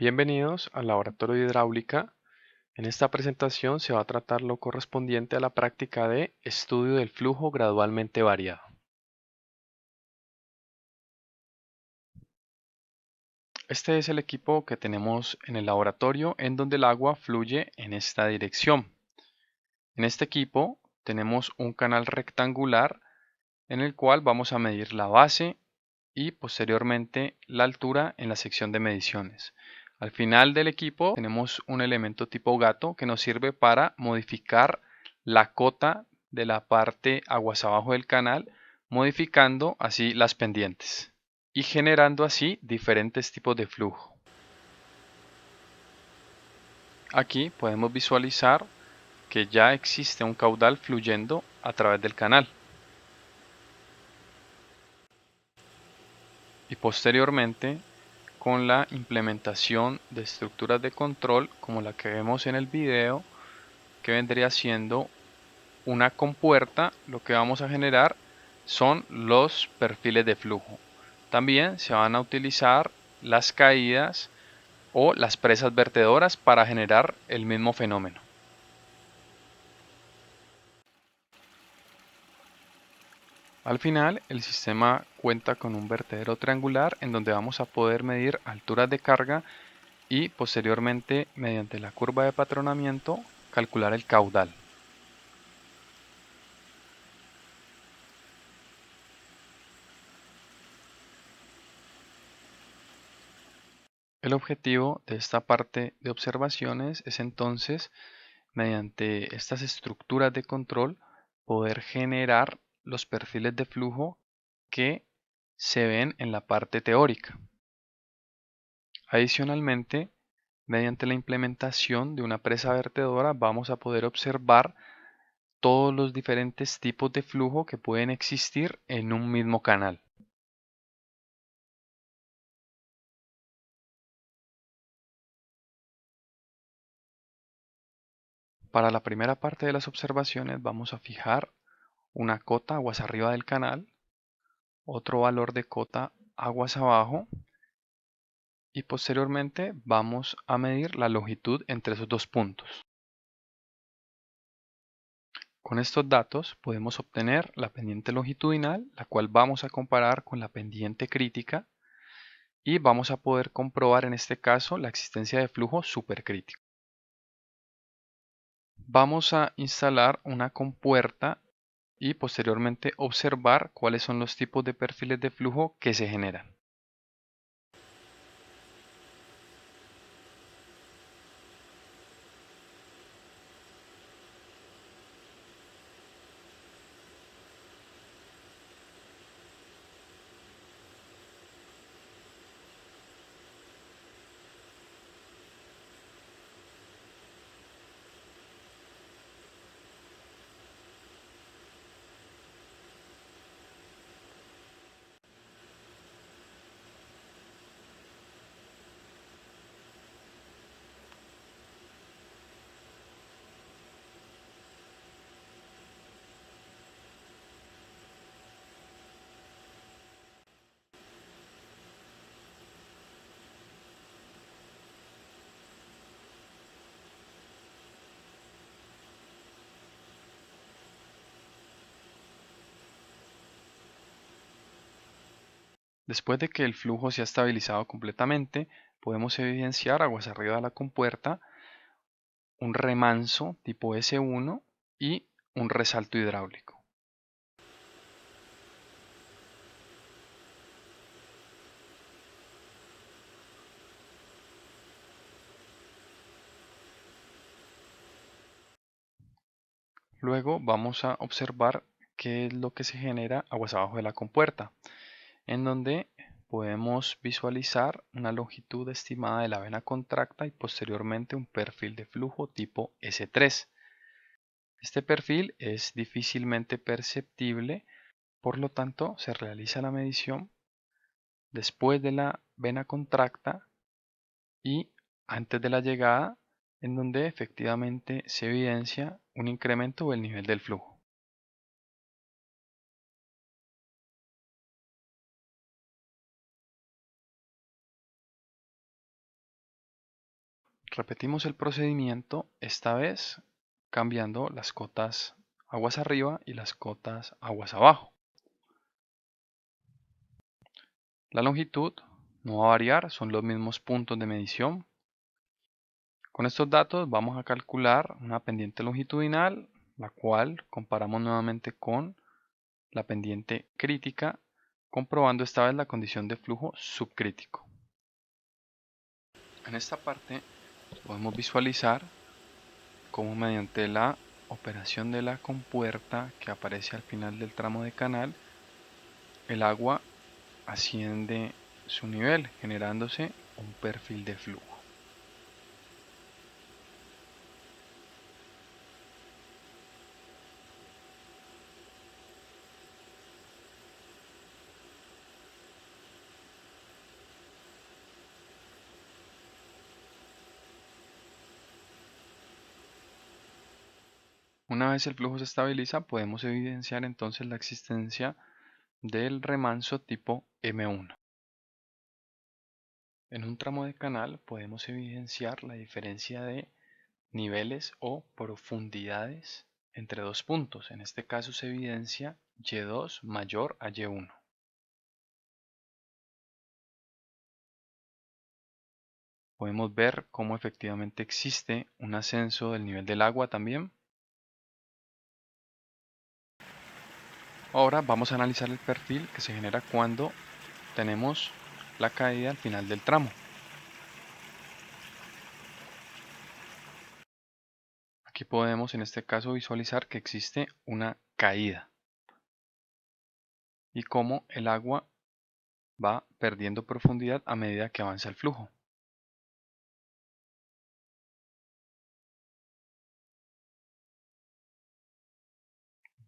Bienvenidos al Laboratorio de Hidráulica. En esta presentación se va a tratar lo correspondiente a la práctica de estudio del flujo gradualmente variado. Este es el equipo que tenemos en el laboratorio en donde el agua fluye en esta dirección. En este equipo tenemos un canal rectangular en el cual vamos a medir la base y posteriormente la altura en la sección de mediciones. Al final del equipo tenemos un elemento tipo gato que nos sirve para modificar la cota de la parte aguas abajo del canal, modificando así las pendientes y generando así diferentes tipos de flujo. Aquí podemos visualizar que ya existe un caudal fluyendo a través del canal. Y posteriormente, con la implementación de estructuras de control como la que vemos en el video, que vendría siendo una compuerta, lo que vamos a generar son los perfiles de flujo. También se van a utilizar las caídas o las presas vertedoras para generar el mismo fenómeno. Al final, el sistema cuenta con un vertedero triangular en donde vamos a poder medir alturas de carga y posteriormente, mediante la curva de patronamiento, calcular el caudal. El objetivo de esta parte de observaciones es entonces, mediante estas estructuras de control, poder generar los perfiles de flujo que se ven en la parte teórica. Adicionalmente, mediante la implementación de una presa vertedora vamos a poder observar todos los diferentes tipos de flujo que pueden existir en un mismo canal. Para la primera parte de las observaciones vamos a fijar una cota aguas arriba del canal, otro valor de cota aguas abajo y posteriormente vamos a medir la longitud entre esos dos puntos. Con estos datos podemos obtener la pendiente longitudinal, la cual vamos a comparar con la pendiente crítica y vamos a poder comprobar en este caso la existencia de flujo supercrítico. Vamos a instalar una compuerta y posteriormente observar cuáles son los tipos de perfiles de flujo que se generan. Después de que el flujo se ha estabilizado completamente, podemos evidenciar aguas arriba de la compuerta un remanso tipo S1 y un resalto hidráulico. Luego vamos a observar qué es lo que se genera aguas abajo de la compuerta, en donde podemos visualizar una longitud estimada de la vena contracta y posteriormente un perfil de flujo tipo S3. Este perfil es difícilmente perceptible, por lo tanto se realiza la medición después de la vena contracta y antes de la llegada, en donde efectivamente se evidencia un incremento del nivel del flujo. Repetimos el procedimiento, esta vez cambiando las cotas aguas arriba y las cotas aguas abajo. La longitud no va a variar, son los mismos puntos de medición. Con estos datos vamos a calcular una pendiente longitudinal, la cual comparamos nuevamente con la pendiente crítica, comprobando esta vez la condición de flujo subcrítico. En esta parte podemos visualizar cómo mediante la operación de la compuerta que aparece al final del tramo de canal, el agua asciende su nivel, generándose un perfil de flujo. Una vez el flujo se estabiliza, podemos evidenciar entonces la existencia del remanso tipo M1. En un tramo de canal podemos evidenciar la diferencia de niveles o profundidades entre dos puntos. En este caso se evidencia Y2 mayor a Y1. Podemos ver cómo efectivamente existe un ascenso del nivel del agua también. Ahora vamos a analizar el perfil que se genera cuando tenemos la caída al final del tramo. Aquí podemos en este caso visualizar que existe una caída y cómo el agua va perdiendo profundidad a medida que avanza el flujo.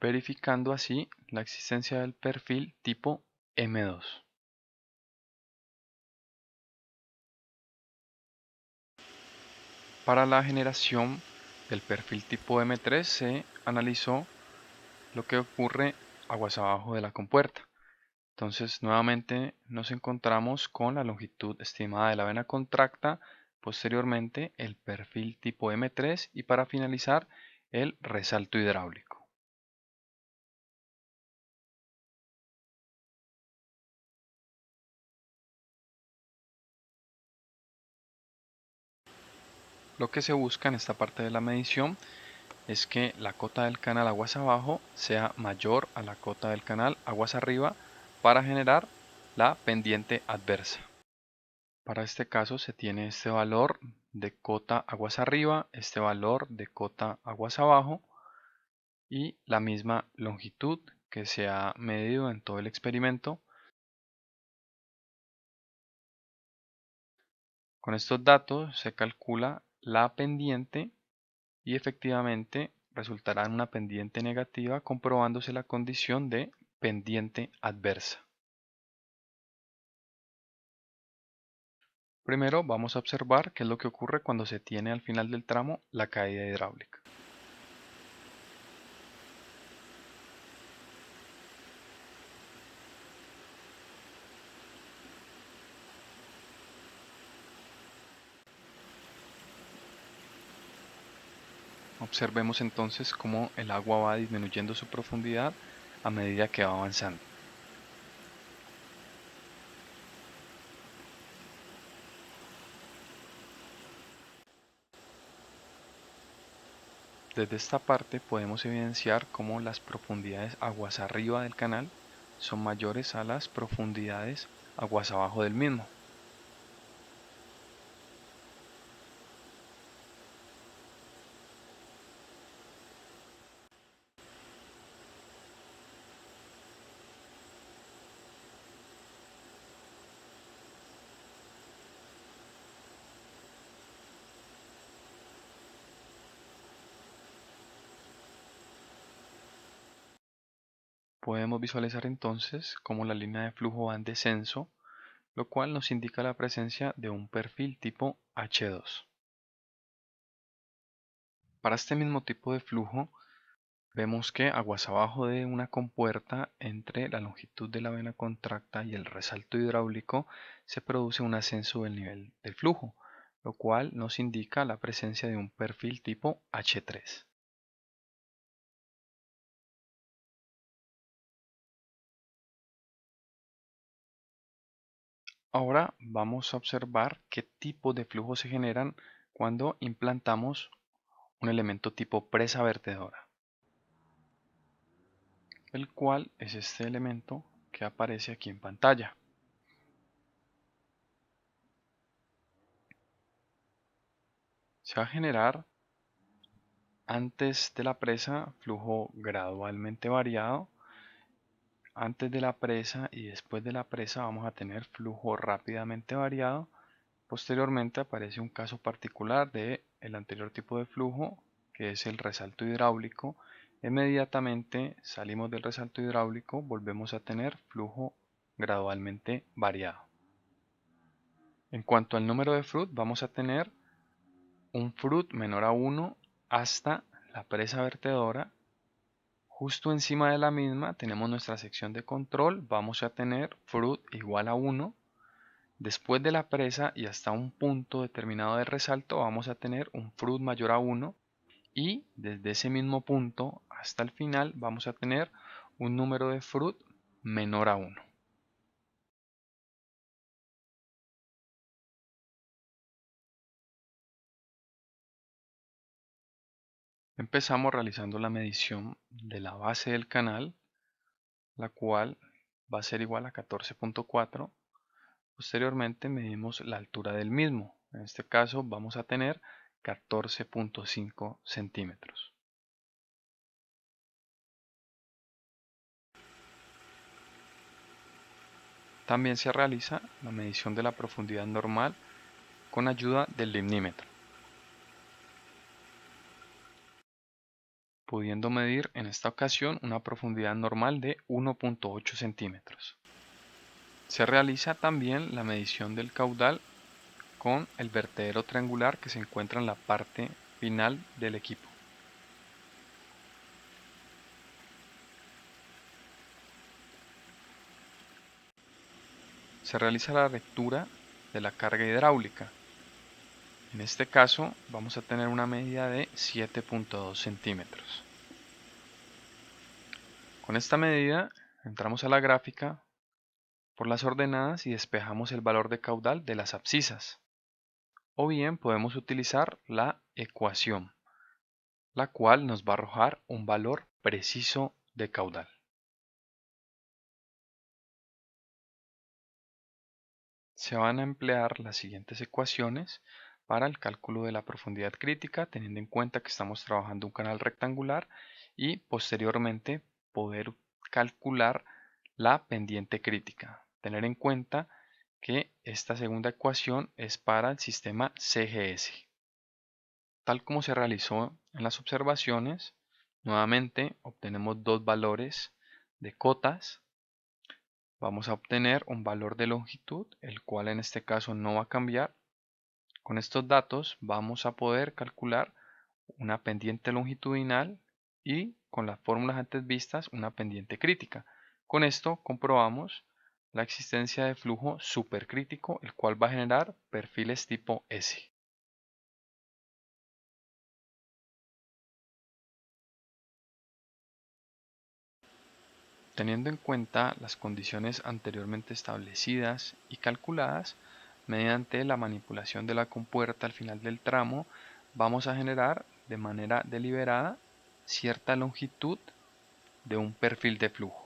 Verificando así la existencia del perfil tipo M2. Para la generación del perfil tipo M3 se analizó lo que ocurre aguas abajo de la compuerta. Entonces nuevamente nos encontramos con la longitud estimada de la vena contracta, posteriormente el perfil tipo M3 y para finalizar el resalto hidráulico. Lo que se busca en esta parte de la medición es que la cota del canal aguas abajo sea mayor a la cota del canal aguas arriba para generar la pendiente adversa. Para este caso se tiene este valor de cota aguas arriba, este valor de cota aguas abajo y la misma longitud que se ha medido en todo el experimento. Con estos datos se calcula la pendiente y efectivamente resultará en una pendiente negativa comprobándose la condición de pendiente adversa. Primero vamos a observar qué es lo que ocurre cuando se tiene al final del tramo la caída hidráulica. Observemos entonces cómo el agua va disminuyendo su profundidad a medida que va avanzando. Desde esta parte podemos evidenciar cómo las profundidades aguas arriba del canal son mayores a las profundidades aguas abajo del mismo. Podemos visualizar entonces cómo la línea de flujo va en descenso, lo cual nos indica la presencia de un perfil tipo H2. Para este mismo tipo de flujo, vemos que aguas abajo de una compuerta entre la longitud de la vena contracta y el resalto hidráulico se produce un ascenso del nivel del flujo, lo cual nos indica la presencia de un perfil tipo H3. Ahora vamos a observar qué tipo de flujos se generan cuando implantamos un elemento tipo presa vertedora, el cual es este elemento que aparece aquí en pantalla. Se va a generar antes de la presa flujo gradualmente variado. Antes de la presa y después de la presa vamos a tener flujo rápidamente variado. Posteriormente aparece un caso particular del anterior tipo de flujo, que es el resalto hidráulico. Inmediatamente salimos del resalto hidráulico, volvemos a tener flujo gradualmente variado. En cuanto al número de FRUT, vamos a tener un FRUT menor a 1 hasta la presa vertedora. Justo encima de la misma tenemos nuestra sección de control, vamos a tener FRUT igual a 1. Después de la presa y hasta un punto determinado de resalto vamos a tener un FRUT mayor a 1 y desde ese mismo punto hasta el final vamos a tener un número de FRUT menor a 1. Empezamos realizando la medición de la base del canal, la cual va a ser igual a 14.4. Posteriormente medimos la altura del mismo. En este caso vamos a tener 14.5 centímetros. También se realiza la medición de la profundidad normal con ayuda del limnímetro, pudiendo medir en esta ocasión una profundidad normal de 1.8 centímetros. Se realiza también la medición del caudal con el vertedero triangular que se encuentra en la parte final del equipo. Se realiza la lectura de la carga hidráulica. En este caso vamos a tener una medida de 7.2 centímetros. Con esta medida entramos a la gráfica por las ordenadas y despejamos el valor de caudal de las abscisas. O bien podemos utilizar la ecuación, la cual nos va a arrojar un valor preciso de caudal. Se van a emplear las siguientes ecuaciones para el cálculo de la profundidad crítica, teniendo en cuenta que estamos trabajando un canal rectangular y posteriormente poder calcular la pendiente crítica. Tener en cuenta que esta segunda ecuación es para el sistema CGS. Tal como se realizó en las observaciones, nuevamente obtenemos dos valores de cotas. Vamos a obtener un valor de longitud, el cual en este caso no va a cambiar. Con estos datos vamos a poder calcular una pendiente longitudinal y con las fórmulas antes vistas una pendiente crítica. Con esto comprobamos la existencia de flujo supercrítico, el cual va a generar perfiles tipo S. Teniendo en cuenta las condiciones anteriormente establecidas y calculadas, mediante la manipulación de la compuerta al final del tramo, vamos a generar de manera deliberada cierta longitud de un perfil de flujo.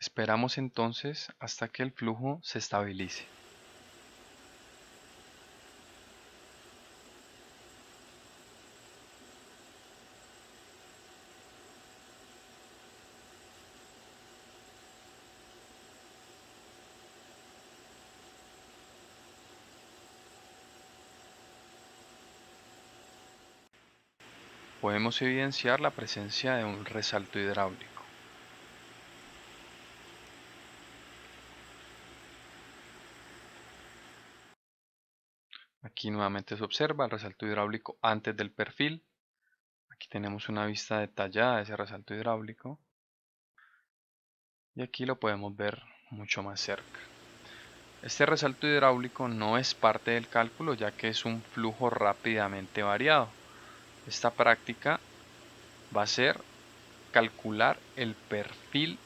Esperamos entonces hasta que el flujo se estabilice. podemos evidenciar la presencia de un resalto hidráulico. Aquí nuevamente se observa el resalto hidráulico antes del perfil. Aquí tenemos una vista detallada de ese resalto hidráulico y aquí lo podemos ver mucho más cerca. Este resalto hidráulico no es parte del cálculo ya que es un flujo rápidamente variado. Esta práctica va a ser calcular el perfil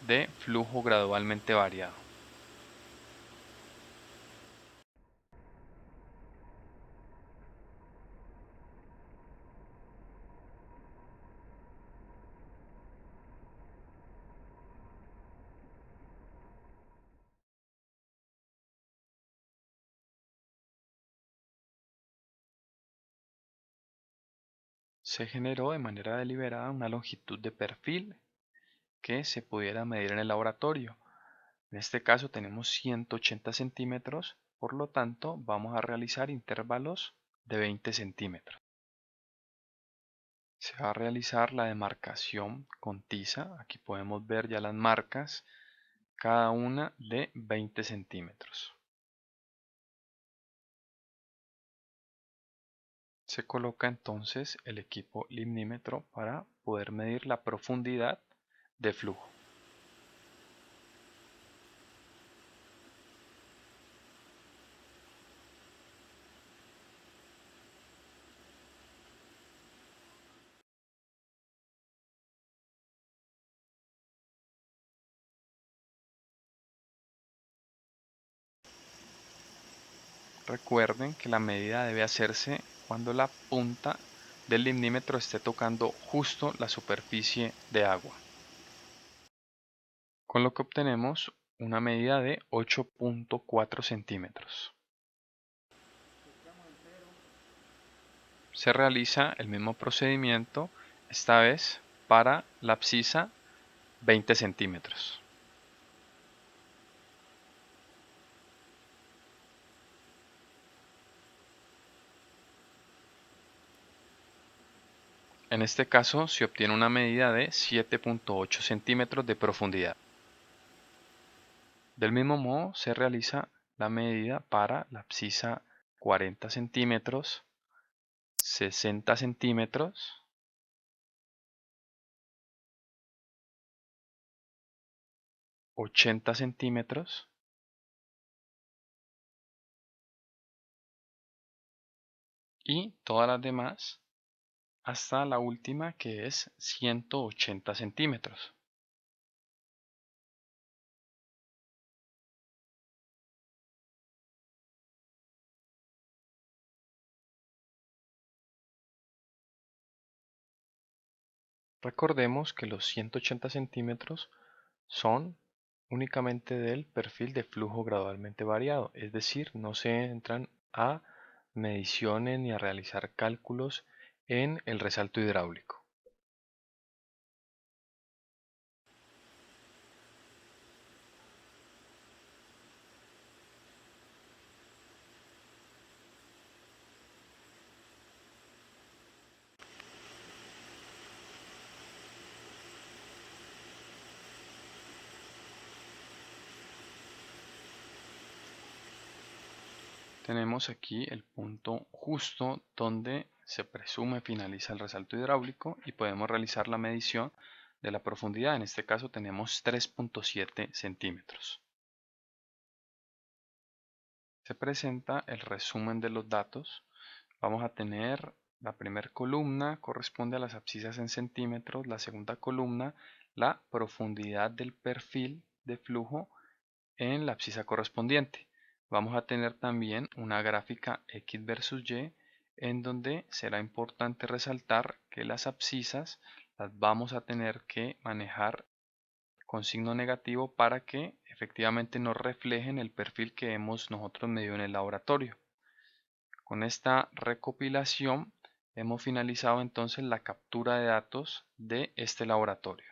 de flujo gradualmente variado. Se generó de manera deliberada una longitud de perfil que se pudiera medir en el laboratorio. En este caso tenemos 180 centímetros, por lo tanto vamos a realizar intervalos de 20 centímetros. Se va a realizar la demarcación con tiza. Aquí podemos ver ya las marcas, cada una de 20 centímetros. Se coloca entonces el equipo limnímetro para poder medir la profundidad de flujo. Recuerden que la medida debe hacerse cuando la punta del limnímetro esté tocando justo la superficie de agua, con lo que obtenemos una medida de 8.4 centímetros. Se realiza el mismo procedimiento, esta vez para la abscisa 20 centímetros. En este caso se obtiene una medida de 7.8 centímetros de profundidad. Del mismo modo se realiza la medida para la abscisa 40 centímetros, 60 centímetros, 80 centímetros y todas las demás hasta la última que es 180 centímetros. Recordemos que los 180 centímetros son únicamente del perfil de flujo gradualmente variado, es decir, no se entran a mediciones ni a realizar cálculos en el resalto hidráulico. Tenemos aquí el punto justo donde se presume finaliza el resalto hidráulico y podemos realizar la medición de la profundidad. En este caso tenemos 3.7 centímetros. Se presenta el resumen de los datos. Vamos a tener la primera columna corresponde a las abscisas en centímetros, la segunda columna la profundidad del perfil de flujo en la abscisa correspondiente. Vamos a tener también una gráfica X versus Y en donde será importante resaltar que las abscisas las vamos a tener que manejar con signo negativo para que efectivamente nos reflejen el perfil que hemos nosotros medido en el laboratorio. Con esta recopilación hemos finalizado entonces la captura de datos de este laboratorio.